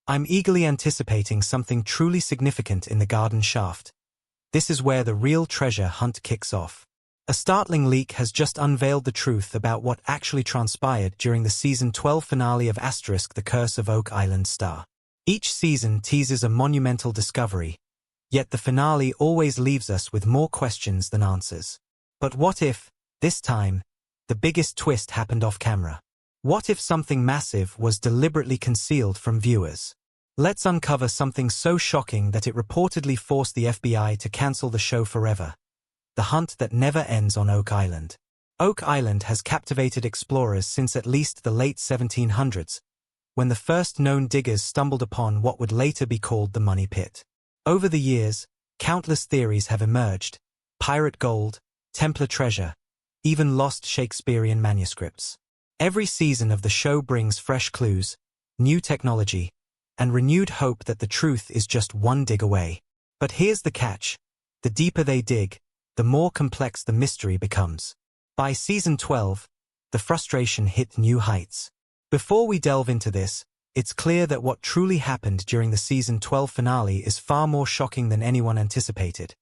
I'm eagerly anticipating something truly significant in the garden shaft. This is where the real treasure hunt kicks off. A startling leak has just unveiled the truth about what actually transpired during the Season 12 finale of *The Curse of Oak Island Star. Each season teases a monumental discovery, yet the finale always leaves us with more questions than answers. But what if, this time, the biggest twist happened off camera? What if something massive was deliberately concealed from viewers? Let's uncover something so shocking that it reportedly forced the FBI to cancel the show forever. The hunt that never ends on Oak Island. Oak Island has captivated explorers since at least the late 1700s, when the first known diggers stumbled upon what would later be called the Money Pit. Over the years, countless theories have emerged: pirate gold, Templar treasure, even lost Shakespearean manuscripts. Every season of the show brings fresh clues, new technology, and renewed hope that the truth is just one dig away. But here's the catch: the deeper they dig, the more complex the mystery becomes. By Season 12, the frustration hit new heights. Before we delve into this, it's clear that what truly happened during the Season 12 finale is far more shocking than anyone anticipated.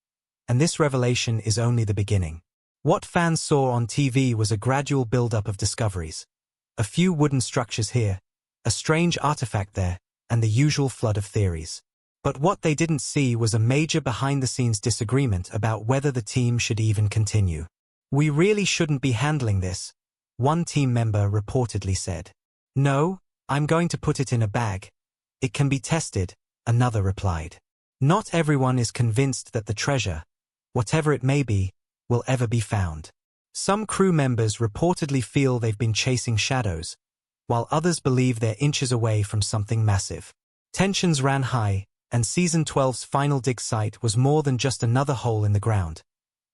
And this revelation is only the beginning. What fans saw on TV was a gradual build-up of discoveries. A few wooden structures here, a strange artifact there, and the usual flood of theories. But what they didn't see was a major behind-the-scenes disagreement about whether the team should even continue. "We really shouldn't be handling this," one team member reportedly said. "No, I'm going to put it in a bag. It can be tested," another replied. Not everyone is convinced that the treasure, whatever it may be, will ever be found. Some crew members reportedly feel they've been chasing shadows, while others believe they're inches away from something massive. Tensions ran high, and Season 12's final dig site was more than just another hole in the ground.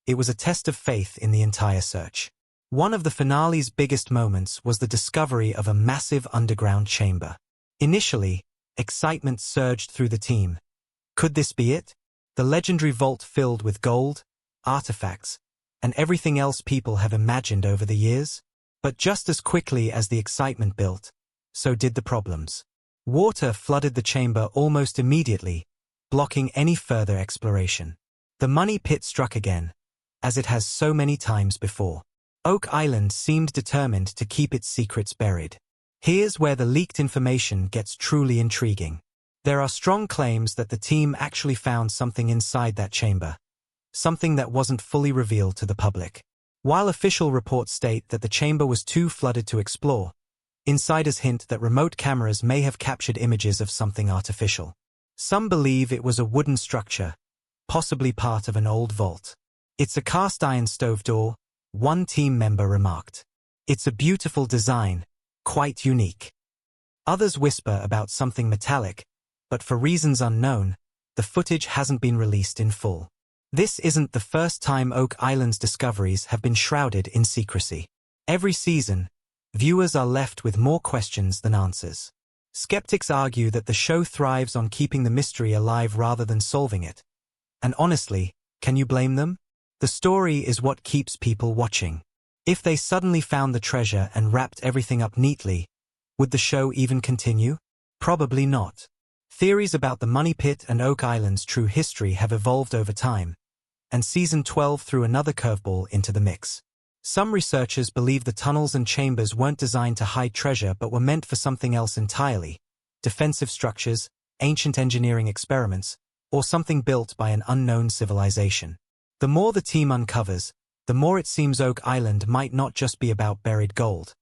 It was a test of faith in the entire search. One of the finale's biggest moments was the discovery of a massive underground chamber. Initially, excitement surged through the team. Could this be it? The legendary vault filled with gold, artifacts, and everything else people have imagined over the years? But just as quickly as the excitement built, so did the problems. Water flooded the chamber almost immediately, blocking any further exploration. The Money Pit struck again, as it has so many times before. Oak Island seemed determined to keep its secrets buried. Here's where the leaked information gets truly intriguing. There are strong claims that the team actually found something inside that chamber, something that wasn't fully revealed to the public. While official reports state that the chamber was too flooded to explore, insiders hint that remote cameras may have captured images of something artificial. Some believe it was a wooden structure, possibly part of an old vault. "It's a cast-iron stove door," one team member remarked. "It's a beautiful design, quite unique." Others whisper about something metallic, but for reasons unknown, the footage hasn't been released in full. This isn't the first time Oak Island's discoveries have been shrouded in secrecy. Every season, viewers are left with more questions than answers. Skeptics argue that the show thrives on keeping the mystery alive rather than solving it. And honestly, can you blame them? The story is what keeps people watching. If they suddenly found the treasure and wrapped everything up neatly, would the show even continue? Probably not. Theories about the Money Pit and Oak Island's true history have evolved over time, and Season 12 threw another curveball into the mix. Some researchers believe the tunnels and chambers weren't designed to hide treasure but were meant for something else entirely: defensive structures, ancient engineering experiments, or something built by an unknown civilization. The more the team uncovers, the more it seems Oak Island might not just be about buried gold.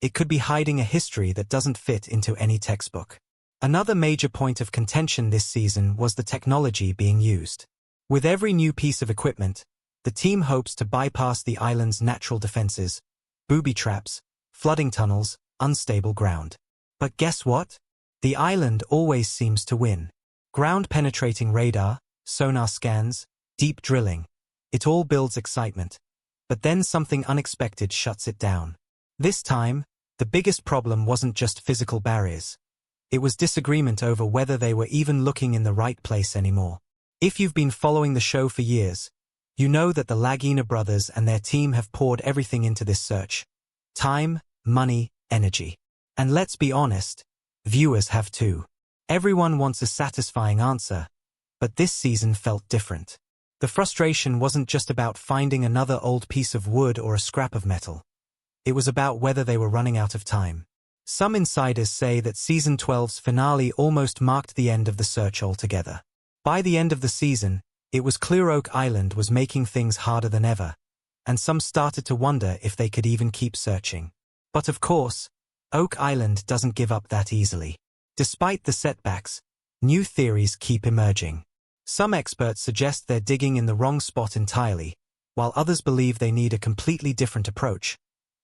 It could be hiding a history that doesn't fit into any textbook. Another major point of contention this season was the technology being used. With every new piece of equipment, the team hopes to bypass the island's natural defenses: booby traps, flooding tunnels, unstable ground. But guess what? The island always seems to win. Ground-penetrating radar, sonar scans, deep drilling. It all builds excitement. But then something unexpected shuts it down. This time, the biggest problem wasn't just physical barriers. It was disagreement over whether they were even looking in the right place anymore. If you've been following the show for years, you know that the Lagina brothers and their team have poured everything into this search. Time, money, energy. And let's be honest, viewers have too. Everyone wants a satisfying answer, but this season felt different. The frustration wasn't just about finding another old piece of wood or a scrap of metal. It was about whether they were running out of time. Some insiders say that Season 12's finale almost marked the end of the search altogether. By the end of the season, it was clear Oak Island was making things harder than ever, and some started to wonder if they could even keep searching. But of course, Oak Island doesn't give up that easily. Despite the setbacks, new theories keep emerging. Some experts suggest they're digging in the wrong spot entirely, while others believe they need a completely different approach,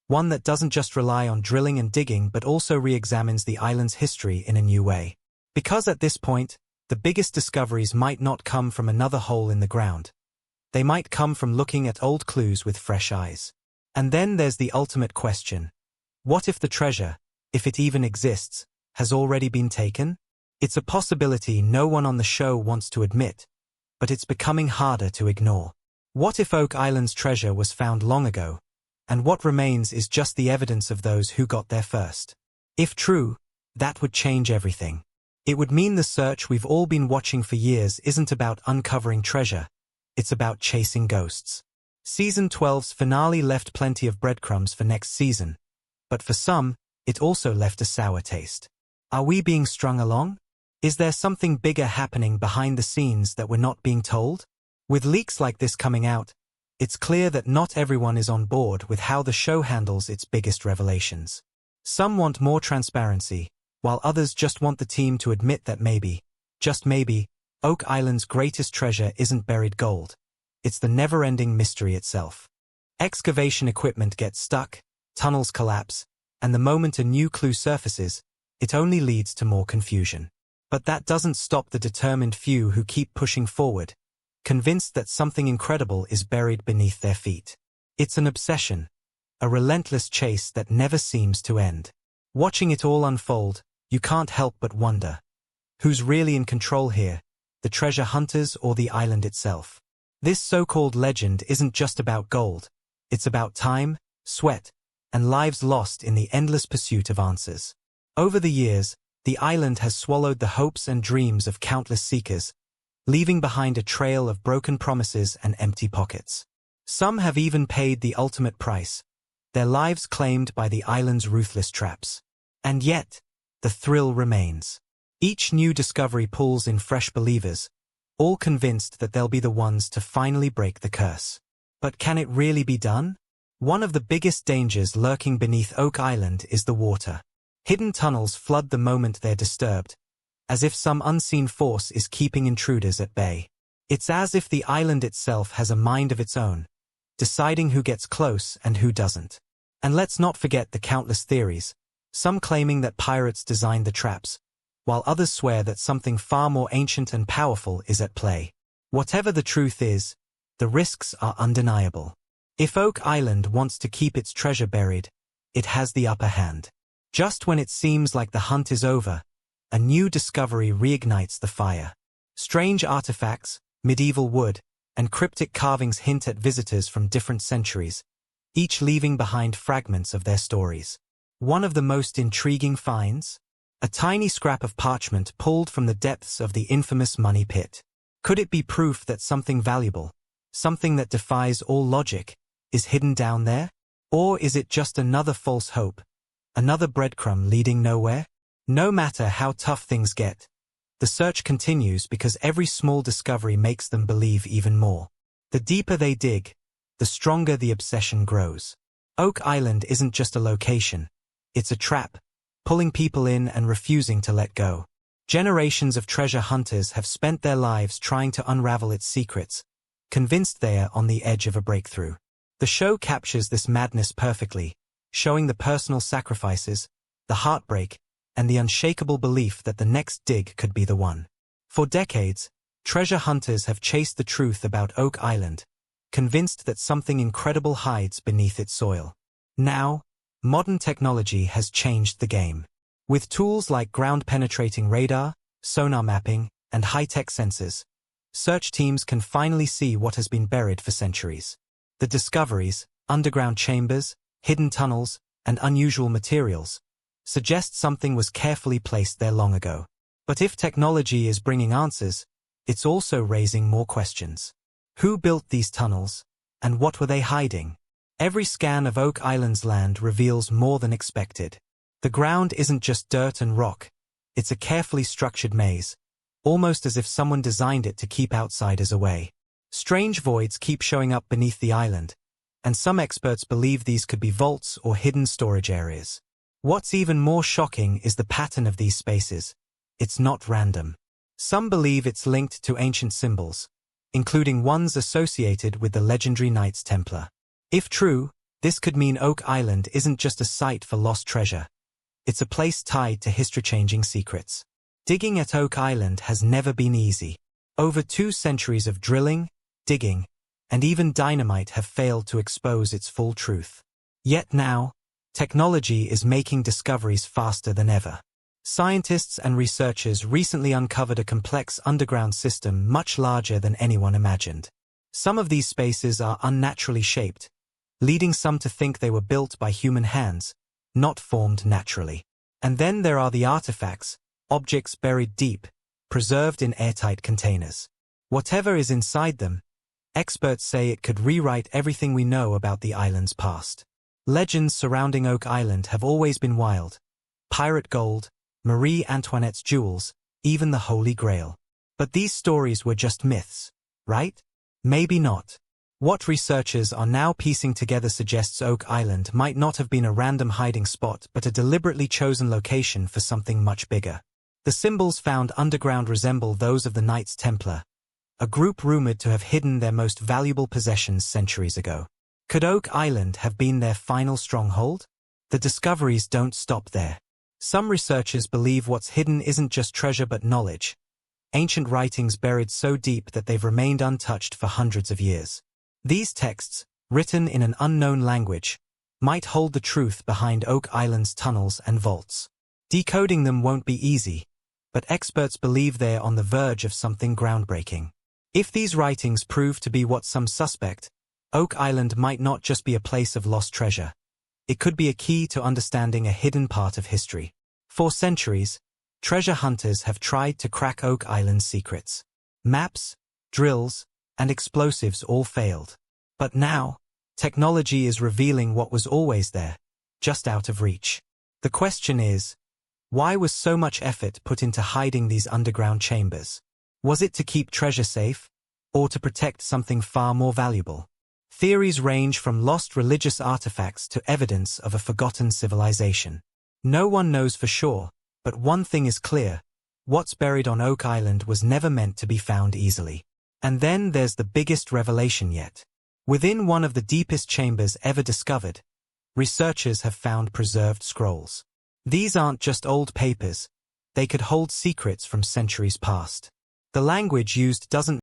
one that doesn't just rely on drilling and digging but also re-examines the island's history in a new way. Because at this point, the biggest discoveries might not come from another hole in the ground. They might come from looking at old clues with fresh eyes. And then there's the ultimate question. What if the treasure, if it even exists, has already been taken? It's a possibility no one on the show wants to admit, but it's becoming harder to ignore. What if Oak Island's treasure was found long ago, and what remains is just the evidence of those who got there first? If true, that would change everything. It would mean the search we've all been watching for years isn't about uncovering treasure, it's about chasing ghosts. Season 12's finale left plenty of breadcrumbs for next season, but for some, it also left a sour taste. Are we being strung along? Is there something bigger happening behind the scenes that we're not being told? With leaks like this coming out, it's clear that not everyone is on board with how the show handles its biggest revelations. Some want more transparency, while others just want the team to admit that maybe, just maybe, Oak Island's greatest treasure isn't buried gold. It's the never-ending mystery itself. Excavation equipment gets stuck, tunnels collapse, and the moment a new clue surfaces, it only leads to more confusion. But that doesn't stop the determined few who keep pushing forward, convinced that something incredible is buried beneath their feet. It's an obsession, a relentless chase that never seems to end. Watching it all unfold, you can't help but wonder. Who's really in control here, the treasure hunters or the island itself? This so-called legend isn't just about gold. It's about time, sweat, and lives lost in the endless pursuit of answers. Over the years, the island has swallowed the hopes and dreams of countless seekers, leaving behind a trail of broken promises and empty pockets. Some have even paid the ultimate price, their lives claimed by the island's ruthless traps. And yet, the thrill remains. Each new discovery pulls in fresh believers, all convinced that they'll be the ones to finally break the curse. But can it really be done? One of the biggest dangers lurking beneath Oak Island is the water. Hidden tunnels flood the moment they're disturbed, as if some unseen force is keeping intruders at bay. It's as if the island itself has a mind of its own, deciding who gets close and who doesn't. And let's not forget the countless theories, some claiming that pirates designed the traps, while others swear that something far more ancient and powerful is at play. Whatever the truth is, the risks are undeniable. If Oak Island wants to keep its treasure buried, it has the upper hand. Just when it seems like the hunt is over, a new discovery reignites the fire. Strange artifacts, medieval wood, and cryptic carvings hint at visitors from different centuries, each leaving behind fragments of their stories. One of the most intriguing finds? A tiny scrap of parchment pulled from the depths of the infamous Money Pit. Could it be proof that something valuable, something that defies all logic, is hidden down there? Or is it just another false hope, another breadcrumb leading nowhere? No matter how tough things get, the search continues because every small discovery makes them believe even more. The deeper they dig, the stronger the obsession grows. Oak Island isn't just a location, it's a trap, pulling people in and refusing to let go. Generations of treasure hunters have spent their lives trying to unravel its secrets, convinced they are on the edge of a breakthrough. The show captures this madness perfectly, showing the personal sacrifices, the heartbreak, and the unshakable belief that the next dig could be the one. For decades, treasure hunters have chased the truth about Oak Island, convinced that something incredible hides beneath its soil. Now, modern technology has changed the game. With tools like ground-penetrating radar, sonar mapping, and high-tech sensors, search teams can finally see what has been buried for centuries. The discoveries, underground chambers, hidden tunnels, and unusual materials, suggest something was carefully placed there long ago. But if technology is bringing answers, it's also raising more questions. Who built these tunnels, and what were they hiding? Every scan of Oak Island's land reveals more than expected. The ground isn't just dirt and rock, it's a carefully structured maze, almost as if someone designed it to keep outsiders away. Strange voids keep showing up beneath the island, and some experts believe these could be vaults or hidden storage areas. What's even more shocking is the pattern of these spaces. It's not random. Some believe it's linked to ancient symbols, including ones associated with the legendary Knights Templar. If true, this could mean Oak Island isn't just a site for lost treasure. It's a place tied to history-changing secrets. Digging at Oak Island has never been easy. Over 2 centuries of drilling, digging, and even dynamite have failed to expose its full truth. Yet now, technology is making discoveries faster than ever. Scientists and researchers recently uncovered a complex underground system much larger than anyone imagined. Some of these spaces are unnaturally shaped, leading some to think they were built by human hands, not formed naturally. And then there are the artifacts, objects buried deep, preserved in airtight containers. Whatever is inside them, experts say it could rewrite everything we know about the island's past. Legends surrounding Oak Island have always been wild. Pirate gold, Marie Antoinette's jewels, even the Holy Grail. But these stories were just myths, right? Maybe not. What researchers are now piecing together suggests Oak Island might not have been a random hiding spot but a deliberately chosen location for something much bigger. The symbols found underground resemble those of the Knights Templar, a group rumored to have hidden their most valuable possessions centuries ago. Could Oak Island have been their final stronghold? The discoveries don't stop there. Some researchers believe what's hidden isn't just treasure but knowledge, ancient writings buried so deep that they've remained untouched for hundreds of years. These texts, written in an unknown language, might hold the truth behind Oak Island's tunnels and vaults. Decoding them won't be easy, but experts believe they're on the verge of something groundbreaking. If these writings prove to be what some suspect, Oak Island might not just be a place of lost treasure. It could be a key to understanding a hidden part of history. For centuries, treasure hunters have tried to crack Oak Island's secrets. Maps, drills, and explosives all failed. But now, technology is revealing what was always there, just out of reach. The question is, why was so much effort put into hiding these underground chambers? Was it to keep treasure safe, or to protect something far more valuable? Theories range from lost religious artifacts to evidence of a forgotten civilization. No one knows for sure, but one thing is clear: what's buried on Oak Island was never meant to be found easily. And then there's the biggest revelation yet. Within one of the deepest chambers ever discovered, researchers have found preserved scrolls. These aren't just old papers, they could hold secrets from centuries past. The language used doesn't